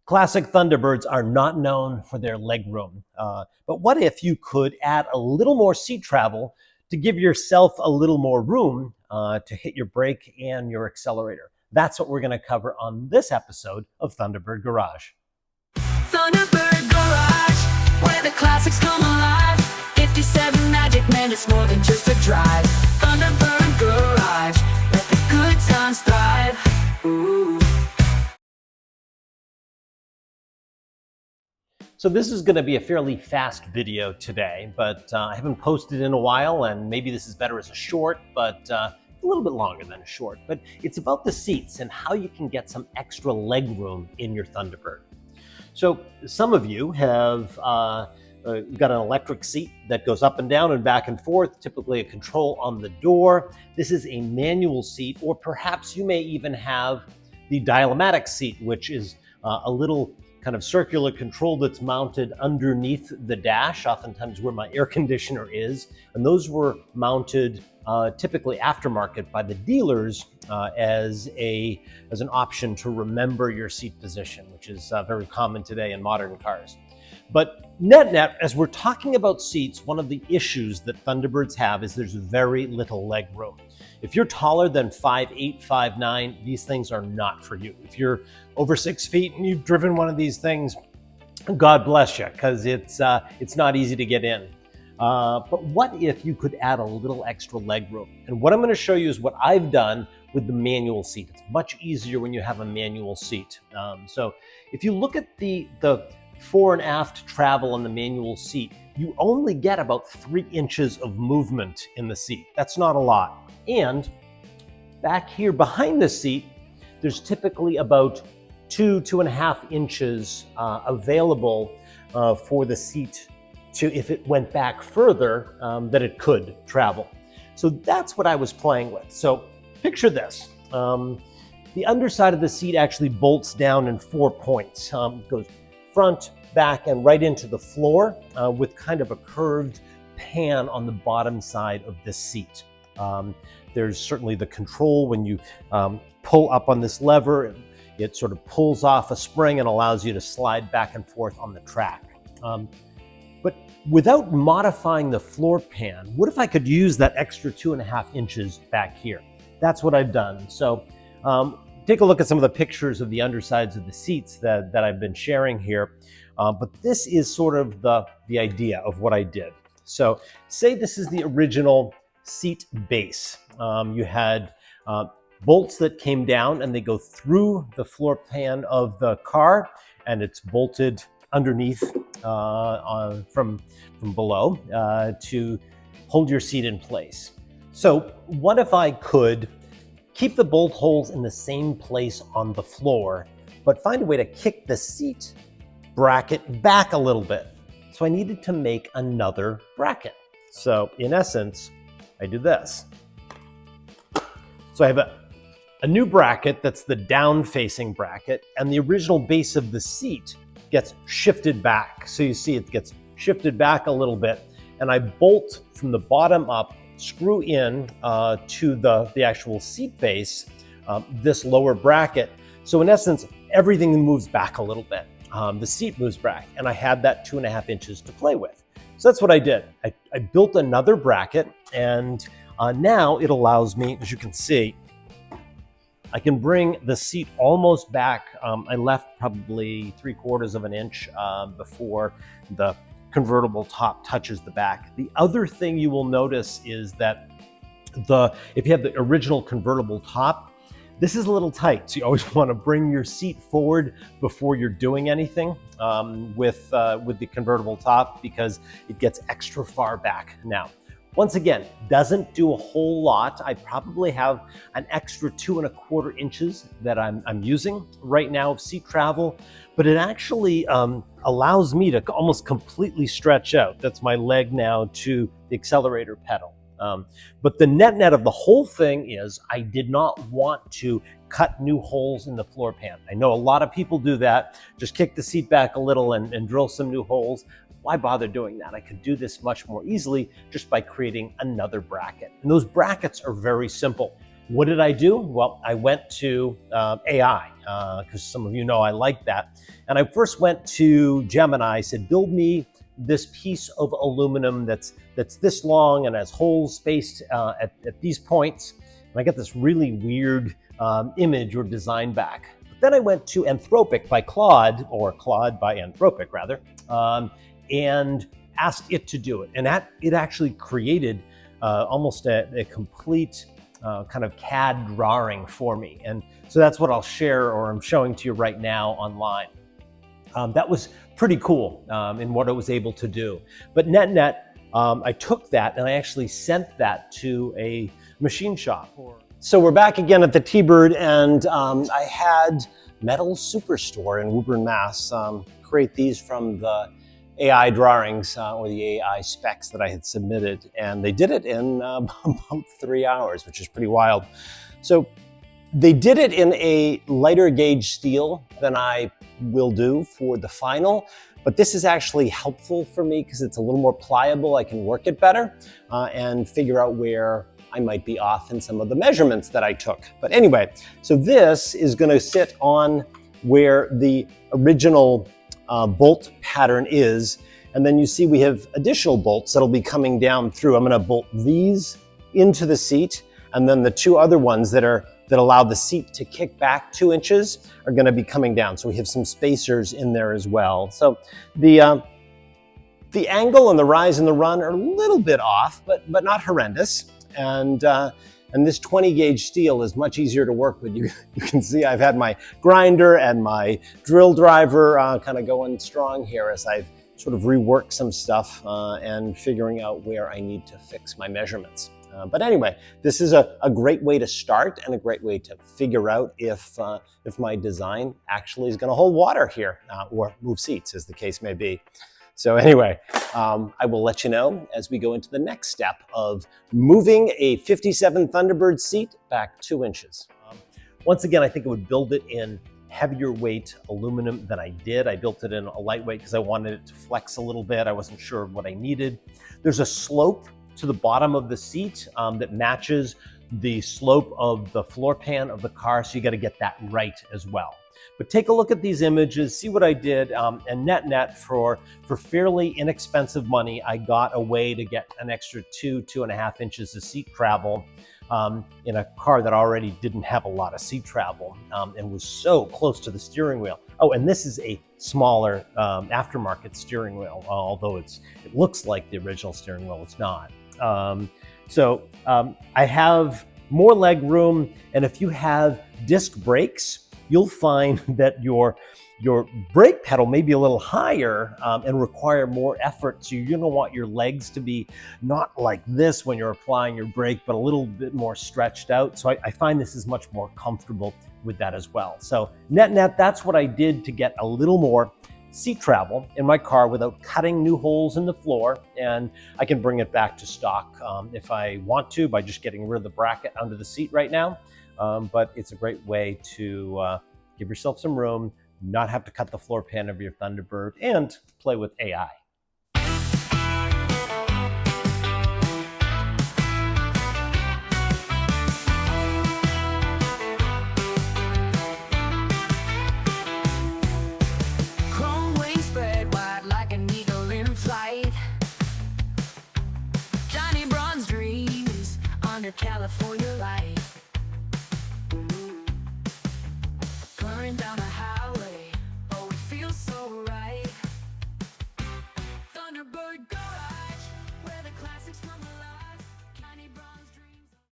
Classic Thunderbirds are not known for their legroom. But what if you could add a little more seat travel to give yourself a little more room to hit your brake and your accelerator? That's what we're going to cover on this episode of Thunderbird Garage. Thunderbird Garage, where the classics come alive. 57 Magic Man, it's more than just a drive. Thunderbird Garage, let the good times thrive. Ooh. So this is going to be a fairly fast video today, but I haven't posted in a while, and maybe this is better as a short, but a little bit longer than a short. But it's about the seats and how you can get some extra leg room in your Thunderbird. So some of you have got an electric seat that goes up and down and back and forth, typically a control on the door. This is a manual seat, or perhaps you may even have the dial-o-matic seat, which is a little kind of circular control that's mounted underneath the dash, oftentimes where my air conditioner is. And those were mounted typically aftermarket by the dealers as an option to remember your seat position, which is very common today in modern cars. But net, as we're talking about seats, one of the issues that Thunderbirds have is there's very little leg room. If you're taller than 5'8", 5'9", these things are not for you. If you're over 6 feet and you've driven one of these things, God bless you, because it's not easy to get in. But what if you could add a little extra leg room? And what I'm going to show you is what I've done with the manual seat. It's much easier when you have a manual seat. So if you look at the fore and aft travel on the manual seat, you only get about 3 inches of movement in the seat. That's not a lot. And back here behind the seat, there's typically about 2.5 inches available for the seat to, if it went back further, that it could travel. So that's what I was playing with. So picture this. The underside of the seat actually bolts down in 4 points. Goes front, back, and right into the floor with kind of a curved pan on the bottom side of this seat. There's certainly the control when you pull up on this lever. It sort of pulls off a spring and allows you to slide back and forth on the track. But without modifying the floor pan, what if I could use that extra 2.5 inches back here? That's what I've done. So take a look at some of the pictures of the undersides of the seats that I've been sharing here. But this is sort of the idea of what I did. So say this is the original seat base. You had bolts that came down and they go through the floor pan of the car, and it's bolted underneath from below to hold your seat in place. So what if I could keep the bolt holes in the same place on the floor, but find a way to kick the seat bracket back a little bit? So I needed to make another bracket. So in essence, I do this. So I have a new bracket that's the down-facing bracket, and the original base of the seat gets shifted back. So you see it gets shifted back a little bit, and I bolt from the bottom up, screw in to the actual seat base, this lower bracket. So in essence, everything moves back a little bit. The seat moves back, and I had that 2.5 inches to play with. So that's what I did. I built another bracket, and now it allows me, as you can see, I can bring the seat almost back. I left probably 3/4 of an inch before the convertible top touches the back. The other thing you will notice is that if you have the original convertible top, this is a little tight. So you always want to bring your seat forward before you're doing anything with the convertible top, because it gets extra far back. Now, once again, doesn't do a whole lot. I probably have an extra 2.25 inches that I'm using right now of seat travel, but it actually allows me to almost completely stretch out. That's my leg now to the accelerator pedal. But the net of the whole thing is I did not want to cut new holes in the floor pan. I know a lot of people do that. Just kick the seat back a little and drill some new holes. Why bother doing that? I could do this much more easily just by creating another bracket. And those brackets are very simple. What did I do? Well, I went to AI, because some of you know I like that. And I first went to Gemini, said, build me this piece of aluminum that's this long and has holes spaced at these points. And I got this really weird image or design back. But then I went to Anthropic by Claude, or Claude by Anthropic rather, and asked it to do it. And it actually created almost a complete kind of CAD drawing for me. And so that's what I'll share, or I'm showing to you right now online. That was pretty cool in what it was able to do. But net, I took that and I actually sent that to a machine shop. So we're back again at the T-Bird, and I had Metal Superstore in Woburn, Mass. Create these from the AI drawings or the AI specs that I had submitted, and they did it in about 3 hours, which is pretty wild. So they did it in a lighter gauge steel than I will do for the final, but this is actually helpful for me because it's a little more pliable. I can work it better and figure out where I might be off in some of the measurements that I took. But anyway, so this is going to sit on where the original bolt pattern is, and then you see we have additional bolts that'll be coming down through. I'm going to bolt these into the seat, and then the two other ones that allow the seat to kick back 2 inches are going to be coming down. So we have some spacers in there as well. So the angle and the rise and the run are a little bit off, but not horrendous. And this 20 gauge steel is much easier to work with. You can see I've had my grinder and my drill driver kind of going strong here as I've sort of reworked some stuff and figuring out where I need to fix my measurements. But anyway, this is a great way to start and a great way to figure out if my design actually is going to hold water here or move seats, as the case may be. So anyway, I will let you know as we go into the next step of moving a 57 Thunderbird seat back 2 inches. Once again, I think I would build it in heavier weight aluminum than I did. I built it in a lightweight because I wanted it to flex a little bit. I wasn't sure what I needed. There's a slope to the bottom of the seat that matches the slope of the floor pan of the car, so you got to get that right as well. But take a look at these images, see what I did, and net for fairly inexpensive money, I got a way to get an extra 2.5 inches of seat travel in a car that already didn't have a lot of seat travel and was so close to the steering wheel. Oh, and this is a smaller aftermarket steering wheel, although it looks like the original steering wheel, it's not. I have more leg room, and if you have disc brakes, you'll find that your brake pedal may be a little higher and require more effort. So you're going to want your legs to be not like this when you're applying your brake, but a little bit more stretched out. So I find this is much more comfortable with that as well. So net, that's what I did to get a little more seat travel in my car without cutting new holes in the floor. And I can bring it back to stock if I want to by just getting rid of the bracket under the seat right now. But it's a great way to give yourself some room, not have to cut the floor pan of your Thunderbird, and play with AI. Chrome wings spread wide like an eagle in flight. Johnny Braun's dreams under California.